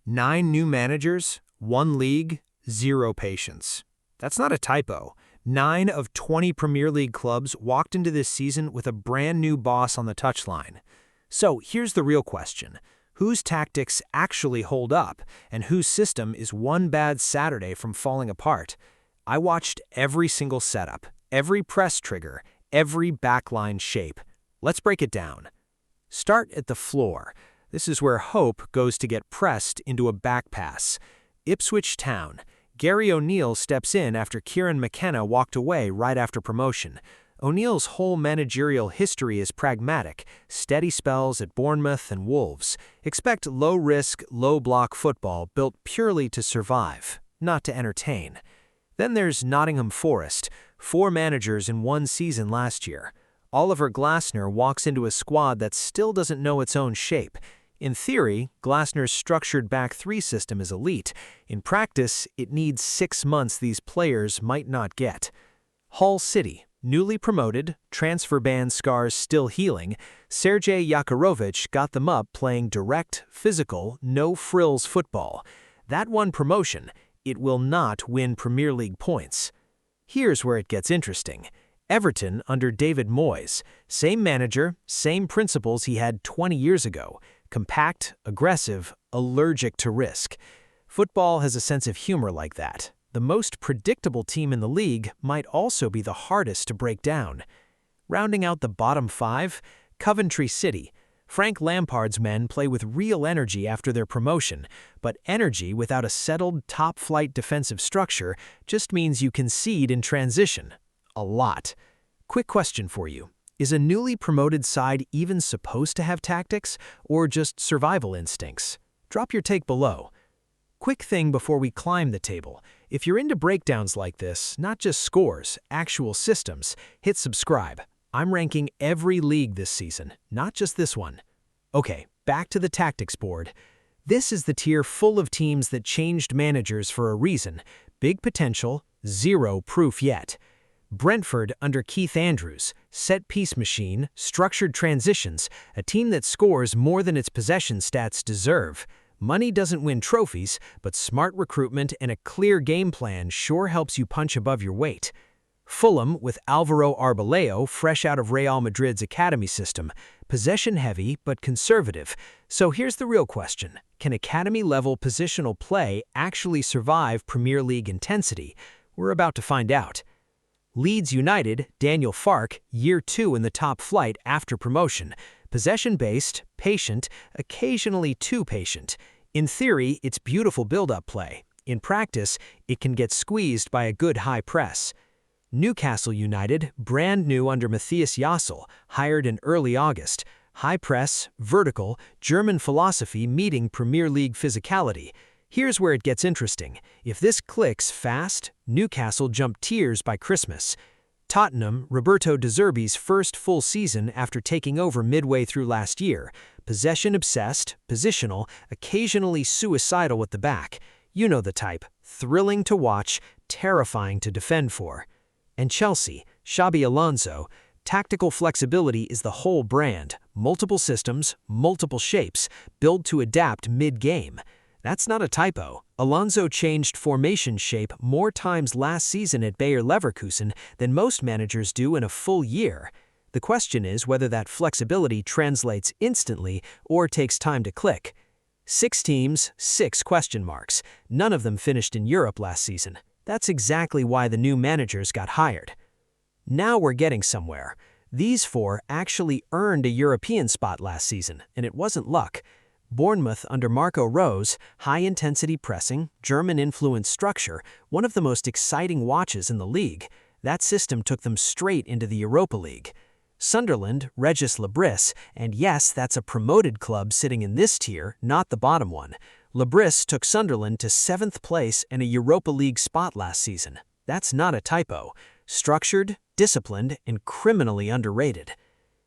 9 new managers, 1 league, 0 patience. That's not a typo. 9 of 20 Premier League clubs walked into this season with a brand new boss on the touchline. So here's the real question. Whose tactics actually hold up, and whose system is one bad Saturday from falling apart? I watched every single setup, every press trigger, every backline shape. Let's break it down. Start at the floor. This is where hope goes to get pressed into a back pass. Ipswich Town. Gary O'Neill steps in after Kieran McKenna walked away right after promotion. O'Neill's whole managerial history is pragmatic, steady spells at Bournemouth and Wolves. Expect low-risk, low-block football built purely to survive, not to entertain. Then there's Nottingham Forest, 4 managers in 1 season last year. Oliver Glasner walks into a squad that still doesn't know its own shape. In theory, Glasner's structured back 3 system is elite. In practice, it needs 6 months these players might not get. Hull City. Newly promoted, transfer ban scars still healing, Sergej Yakirovic got them up playing direct, physical, no-frills football. That won promotion. It will not win Premier League points. Here's where it gets interesting. Everton under David Moyes. Same manager, same principles he had 20 years ago. Compact, aggressive, allergic to risk. Football has a sense of humor like that. The most predictable team in the league might also be the hardest to break down. Rounding out the bottom 5, Coventry City. Frank Lampard's men play with real energy after their promotion, but energy without a settled top-flight defensive structure just means you concede in transition. A lot. Quick question for you. Is a newly promoted side even supposed to have tactics, or just survival instincts? Drop your take below. Quick thing before we climb the table. If you're into breakdowns like this, not just scores, actual systems, hit subscribe. I'm ranking every league this season, not just this one. Okay, back to the tactics board. This is the tier full of teams that changed managers for a reason. Big potential, 0 proof yet. Brentford under Keith Andrews, set-piece machine, structured transitions, a team that scores more than its possession stats deserve. Money doesn't win trophies, but smart recruitment and a clear game plan sure helps you punch above your weight. Fulham with Alvaro Arbeloa fresh out of Real Madrid's academy system, possession-heavy but conservative. So here's the real question. Can academy-level positional play actually survive Premier League intensity? We're about to find out. Leeds United, Daniel Farke, year 2 in the top flight after promotion. Possession-based, patient, occasionally too patient. In theory, it's beautiful build-up play. In practice, it can get squeezed by a good high press. Newcastle United, brand new under Matthias Jaissle, hired in early August. High press, vertical, German philosophy meeting Premier League physicality. Here's where it gets interesting. If this clicks fast, Newcastle jump tiers by Christmas. Tottenham, Roberto De Zerbi's first full season after taking over midway through last year. Possession-obsessed, positional, occasionally suicidal with the back. You know the type. Thrilling to watch, terrifying to defend for. And Chelsea, Xabi Alonso. Tactical flexibility is the whole brand. Multiple systems, multiple shapes, built to adapt mid-game. That's not a typo. Alonso changed formation shape more times last season at Bayer Leverkusen than most managers do in a full year. The question is whether that flexibility translates instantly or takes time to click. 6 teams, 6 question marks. None of them finished in Europe last season. That's exactly why the new managers got hired. Now we're getting somewhere. These 4 actually earned a European spot last season, and it wasn't luck. Bournemouth under Marco Rose, high-intensity pressing, German-influenced structure, one of the most exciting watches in the league. That system took them straight into the Europa League. Sunderland, Regis Lebris, and yes, that's a promoted club sitting in this tier, not the bottom one. Lebris took Sunderland to 7th place and a Europa League spot last season. That's not a typo. Structured, disciplined, and criminally underrated.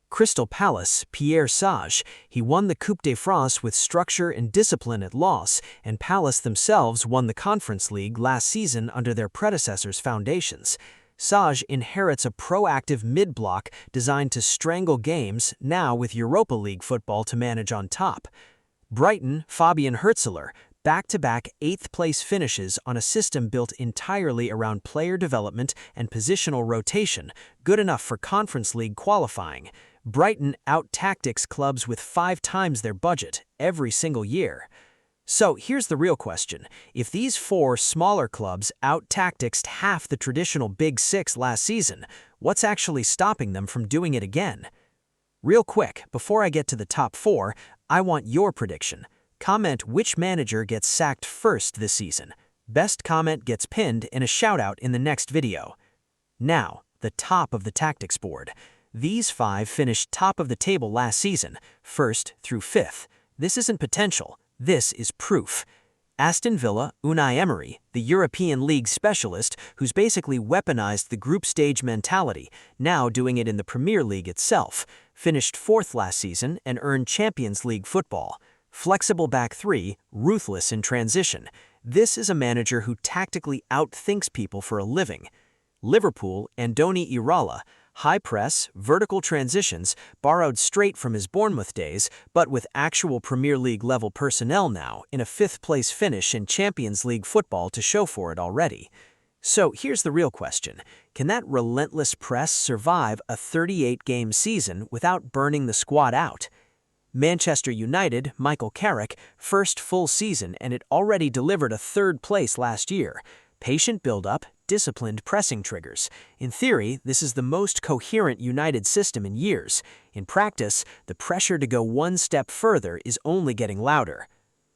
Crystal Palace, Pierre Sage, he won the Coupe de France with structure and discipline at Lens, and Palace themselves won the Conference League last season under their predecessors' foundations. Sage inherits a proactive mid-block designed to strangle games, now with Europa League football to manage on top. Brighton, Fabian Hürzeler, back-to-back 8th-place finishes on a system built entirely around player development and positional rotation, good enough for Conference League qualifying. Brighton out-tactics clubs with 5 times their budget every single year. So here's the real question. If these 4 smaller clubs out-tacticsed half the traditional Big Six last season, what's actually stopping them from doing it again? Real quick, before I get to the top 4, I want your prediction. Comment which manager gets sacked first this season. Best comment gets pinned in a shout-out in the next video. Now, the top of the tactics board. These 5 finished top of the table last season, 1st through 5th. This isn't potential. This is proof. Aston Villa, Unai Emery, the European League specialist who's basically weaponized the group stage mentality, now doing it in the Premier League itself, finished 4th last season and earned Champions League football. Flexible back 3, ruthless in transition. This is a manager who tactically outthinks people for a living. Liverpool, Andoni Iraola, high press, vertical transitions, borrowed straight from his Bournemouth days, but with actual Premier League level personnel now, in a 5th-place finish in Champions League football to show for it already. So here's the real question. Can that relentless press survive a 38-game season without burning the squad out? Manchester United, Michael Carrick, first full season and it already delivered a 3rd place last year. Patient build-up, disciplined pressing triggers. In theory, this is the most coherent United system in years. In practice, the pressure to go one step further is only getting louder.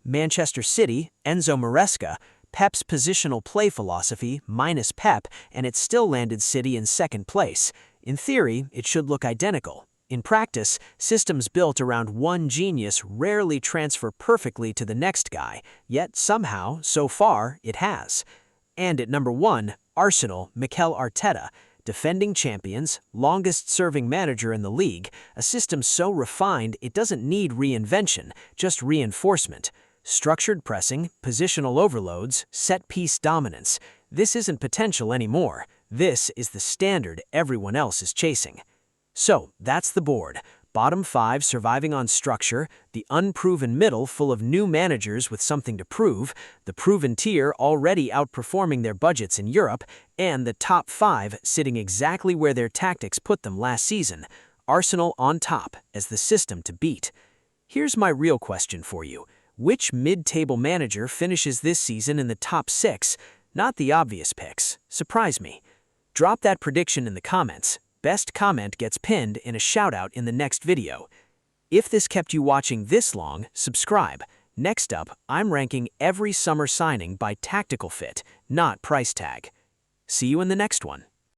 Manchester City, Enzo Maresca, Pep's positional play philosophy minus Pep, and it still landed City in 2nd place. In theory, it should look identical. In practice, systems built around one genius rarely transfer perfectly to the next guy, yet somehow, so far, it has. And at number 1, Arsenal, Mikel Arteta, defending champions, longest-serving manager in the league, a system so refined it doesn't need reinvention, just reinforcement. Structured pressing, positional overloads, set-piece dominance. This isn't potential anymore. This is the standard everyone else is chasing. So, that's the board. Bottom 5 surviving on structure, the unproven middle full of new managers with something to prove, the proven tier already outperforming their budgets in Europe, and the top 5 sitting exactly where their tactics put them last season. Arsenal on top as the system to beat. Here's my real question for you. Which mid-table manager finishes this season in the top 6? Not the obvious picks. Surprise me. Drop that prediction in the comments. Best comment gets pinned in a shout-out in the next video. If this kept you watching this long, subscribe. Next up, I'm ranking every summer signing by tactical fit, not price tag. See you in the next one.